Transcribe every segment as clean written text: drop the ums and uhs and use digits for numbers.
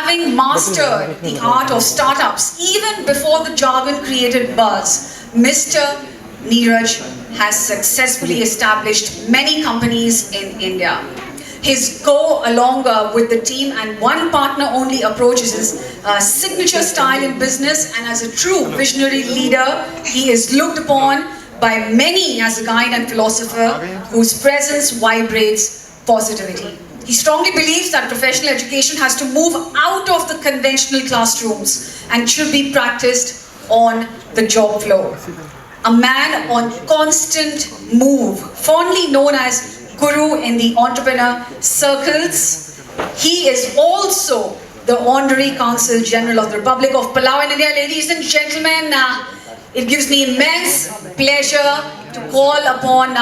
Having mastered the art of startups even before the jargon created buzz, Mr. Neeraj has successfully established many companies in India. His go along with the team and one partner only approach is his signature style in business, and as a true visionary leader, he is looked upon by many as a guide and philosopher whose presence vibrates positivity. He strongly believes that professional education has to move out of the conventional classrooms and should be practiced on the job floor. A man on constant move, fondly known as Guru in the entrepreneur circles. He is also the Honorary Consul General of the Republic of Palau in India. Ladies and gentlemen, it gives me immense pleasure to call upon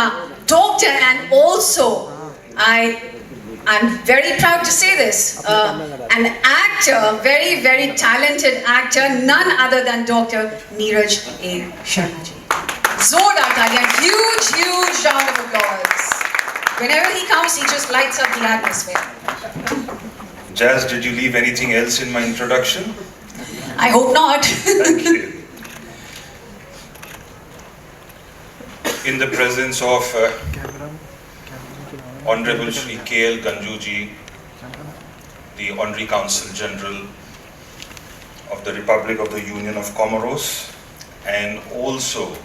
Doctor, and also I'm very proud to say this, an actor, very, very talented actor, none other than Dr. Neeraj Sharma ji. Zordar taaliyan, huge round of applause. Whenever he comes, he just lights up the atmosphere. Jazz, did you leave anything else in my introduction? I hope not. Thank you. In the presence of Honorable Shri K.L. Ganjuji, the Honorary Consul General of the Republic of the Union of Comoros, and also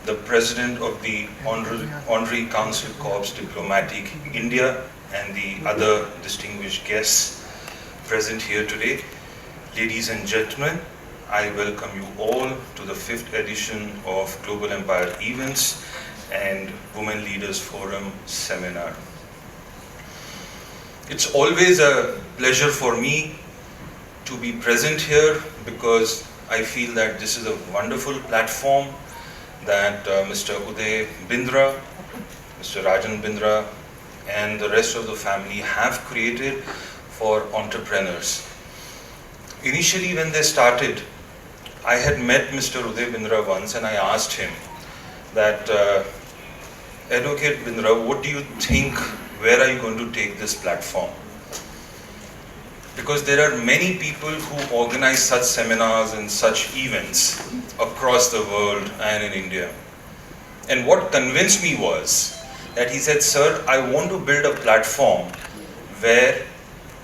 the President of the Honorary Council Corps Diplomatique India, and the other distinguished guests present here today. Ladies and gentlemen, I welcome you all to the 5th edition of Global Empire Events and Women Leaders Forum Seminar. It's always a pleasure for me to be present here because I feel that this is a wonderful platform that Mr. Uday Bindra, Mr. Rajan Bindra and the rest of the family have created for entrepreneurs. Initially when they started, I had met Mr. Uday Bindra once and I asked him that, Advocate Bindra, what do you think, where are you going to take this platform? Because there are many people who organize such seminars and such events across the world and in India. And what convinced me was that he said, sir, I want to build a platform where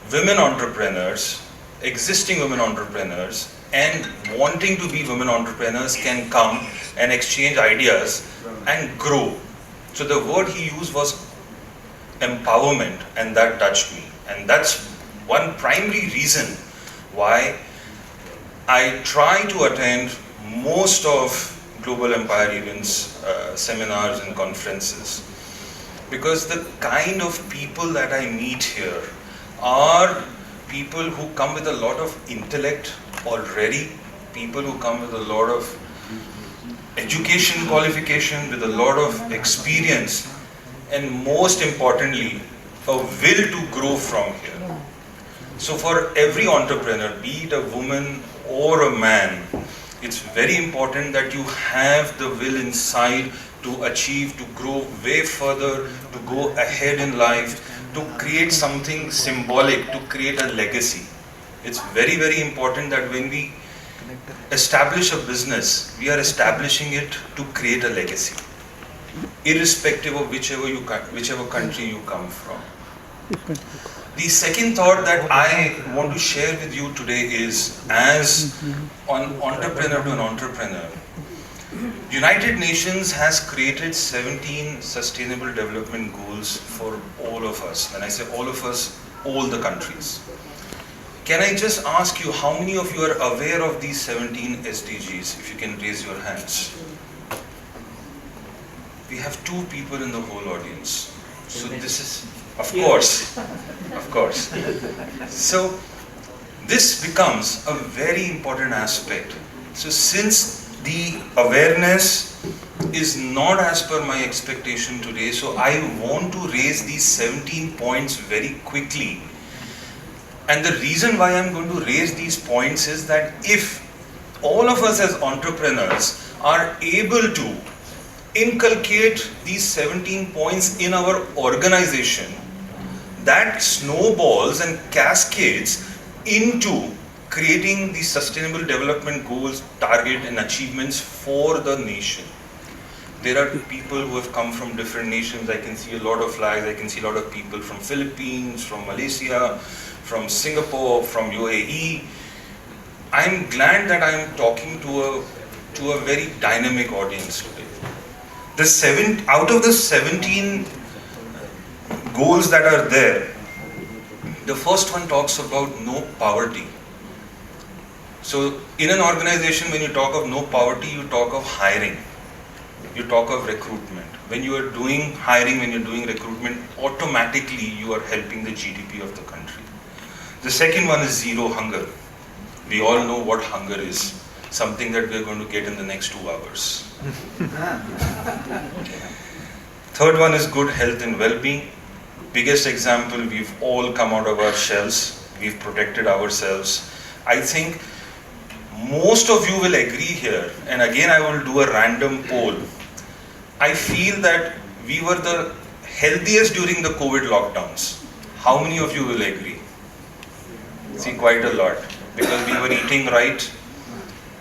women entrepreneurs, existing women entrepreneurs, and wanting to be women entrepreneurs can come and exchange ideas and grow. So the word he used was empowerment, and that touched me. And that's one primary reason why I try to attend most of Global Empire events, seminars and conferences. Because the kind of people that I meet here are people who come with a lot of intellect already, people who come with a lot of education qualification, with a lot of experience, and most importantly, a will to grow from here. So for every entrepreneur, be it a woman or a man, it's very important that you have the will inside to achieve, to grow way further, to go ahead in life, to create something symbolic, to create a legacy. It's very, very important that when we establish a business, we are establishing it to create a legacy, irrespective of whichever country you come from. The second thought that I want to share with you today is, as an entrepreneur to an entrepreneur, United Nations has created 17 Sustainable Development Goals for all of us. When I say all of us, all the countries. Can I just ask you, how many of you are aware of these 17 SDGs? If you can raise your hands. We have 2 people in the whole audience. So this is, of course. So this becomes a very important aspect. So since the awareness is not as per my expectation today, so I want to raise these 17 points very quickly. And the reason why I'm going to raise these points is that if all of us as entrepreneurs are able to inculcate these 17 points in our organization, that snowballs and cascades into creating the sustainable development goals, target and achievements for the nation. There are people who have come from different nations. I can see a lot of flags. I can see a lot of people from Philippines, from Malaysia, from Singapore, from UAE. I'm glad that I'm talking to a very dynamic audience today. Out of the 17 goals that are there, the first one talks about no poverty. So in an organization, when you talk of no poverty, you talk of hiring. You talk of recruitment. When you are doing hiring, when you're doing recruitment, automatically you are helping the GDP of the country. The second one is zero hunger. We all know what hunger is, something that we're going to get in the next 2 hours. Third one is good health and well-being. Biggest example, we've all come out of our shells, we've protected ourselves. I think most of you will agree here, and again I will do a random poll. I feel that we were the healthiest during the COVID lockdowns. How many of you will agree? See, quite a lot. Because we were eating right,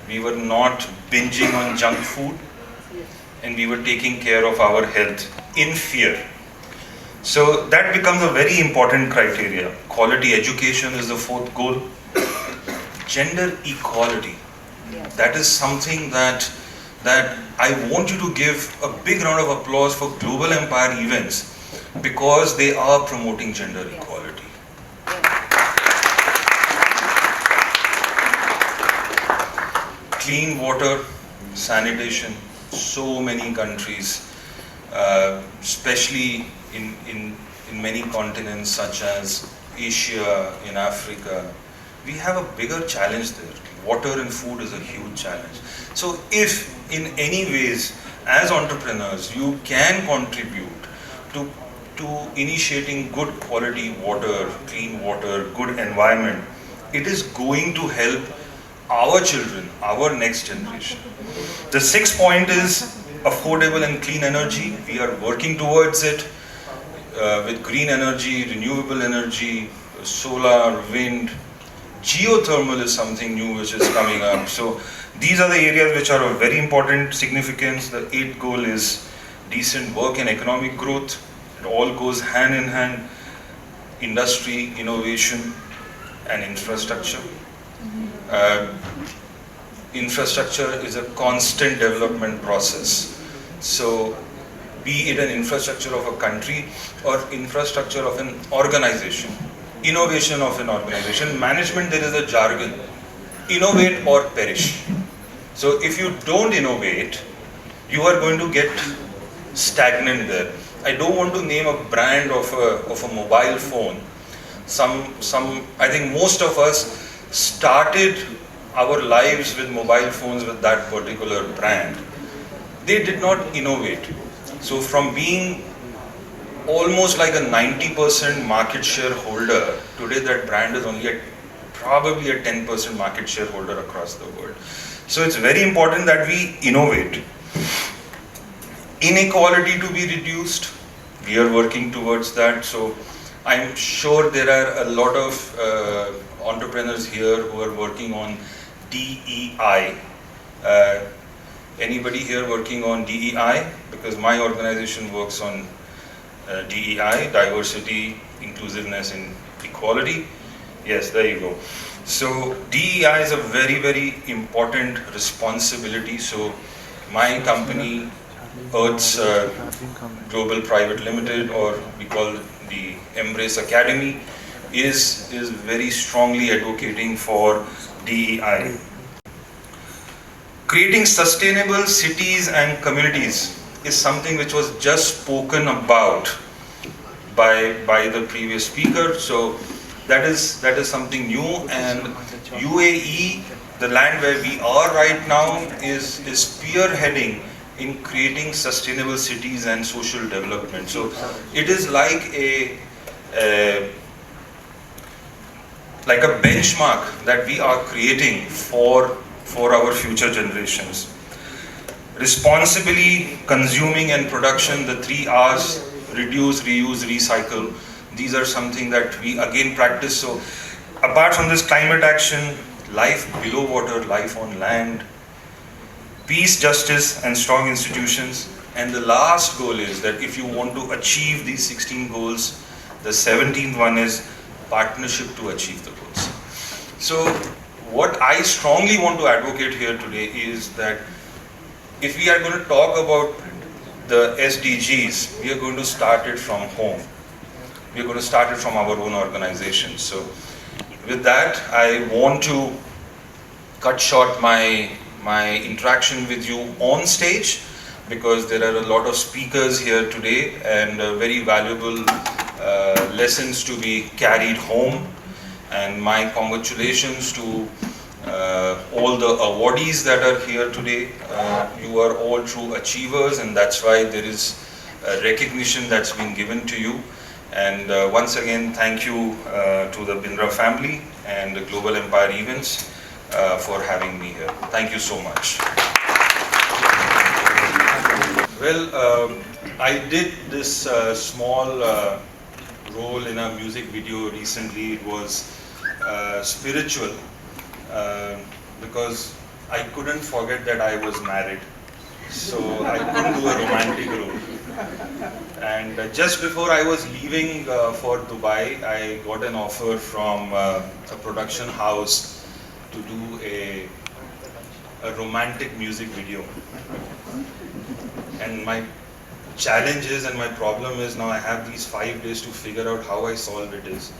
we were not binging on junk food, and we were taking care of our health in fear. So that becomes a very important criteria. Quality education is the fourth goal. Gender equality. That is something that I want you to give a big round of applause for Global Empire events, because they are promoting gender equality. Clean water, sanitation, so many countries, especially in many continents such as Asia, in Africa, we have a bigger challenge there. Water and food is a huge challenge. So if in any ways, as entrepreneurs, you can contribute to initiating good quality water, clean water, good environment, it is going to help our children, our next generation. The sixth point is affordable and clean energy. We are working towards it with green energy, renewable energy, solar, wind. Geothermal is something new which is coming up. So these are the areas which are of very important significance. The eighth goal is decent work and economic growth. It all goes hand in hand. Industry, innovation and infrastructure. Infrastructure is a constant development process. So be it an infrastructure of a country or infrastructure of an organization, innovation of an organization, management, there is a jargon, innovate or perish. So if you don't innovate, you are going to get stagnant there. I don't want to name a brand of a mobile phone. I think most of us started our lives with mobile phones with that particular brand. They did not innovate. So from being almost like a 90% market share holder, today that brand is only probably a 10% market share holder across the world. So it's very important that we innovate. Inequality to be reduced, we are working towards that. So I'm sure there are a lot of entrepreneurs here who are working on DEI. Anybody here working on DEI? Because my organization works on DEI, diversity, inclusiveness and equality. Yes, there you go. So DEI is a very, very important responsibility. So my company, Earth's Global Private Limited, or we call the Emirates Academy, is very strongly advocating for DEI. Creating sustainable cities and communities is something which was just spoken about by the previous speaker. So that is something new, and UAE, the land where we are right now, is spearheading in creating sustainable cities and social development. So it is like a benchmark that we are creating for our future generations. Responsibly consuming and production, the 3 R's, reduce, reuse, recycle. These are something that we again practice. So apart from this, climate action, life below water, life on land, peace, justice, and strong institutions. And the last goal is that if you want to achieve these 16 goals, the 17th one is partnership to achieve the goals. So what I strongly want to advocate here today is that if we are going to talk about the SDGs, we are going to start it from home. We are going to start it from our own organization. So with that, I want to cut short my interaction with you on stage, because there are a lot of speakers here today and very valuable lessons to be carried home. And my congratulations to all the awardees that are here today. You are all true achievers, and that's why there is a recognition that's been given to you. And once again, thank you to the Bindra family and the Global Empire Events for having me here. Thank you so much. Well, I did this small role in a music video recently. It was spiritual because I couldn't forget that I was married. So I couldn't do a romantic role. And just before I was leaving for Dubai, I got an offer from a production house to do a romantic music video. And my challenge is, and my problem is, now I have these 5 days to figure out how I solve it is.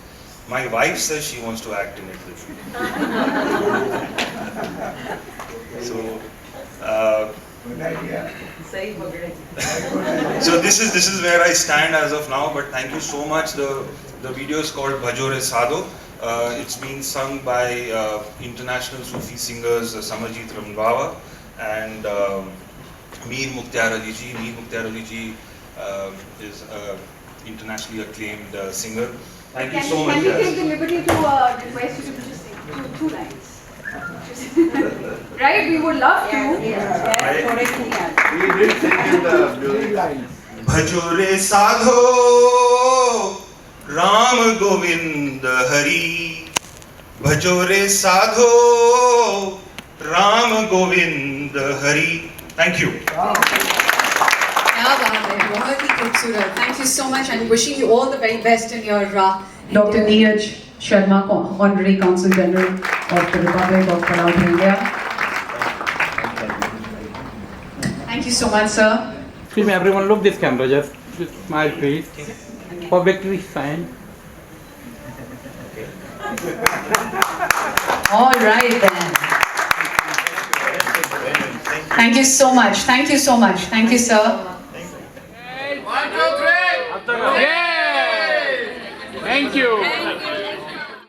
My wife says she wants to act in it with me. So, so this is where I stand as of now, but thank you so much. The video is called Bhajore Sadho. It's been sung by international Sufi singers Samarjit Randhawa and Mir Mukhtar Ali ji. Mir Mukhtar Ali ji is an internationally acclaimed singer. Thank you so much. Can we take the liberty to request you to just sing two lines? Right? We would love to. We did sing in the music lines. Bhajore Sadho Ram Govind Hari. Bhajore Sadho Ram Govind Hari. Thank you. Thank you so much, and wishing you all the very best in your Dr. Neeraj Sharma, Honorary Consul General of the Republic of Palau, India. Thank you so much, sir. Excuse me, everyone, look this camera, just smile please. For victory sign. All right then. Thank you so much. Thank you so much. Thank you, sir.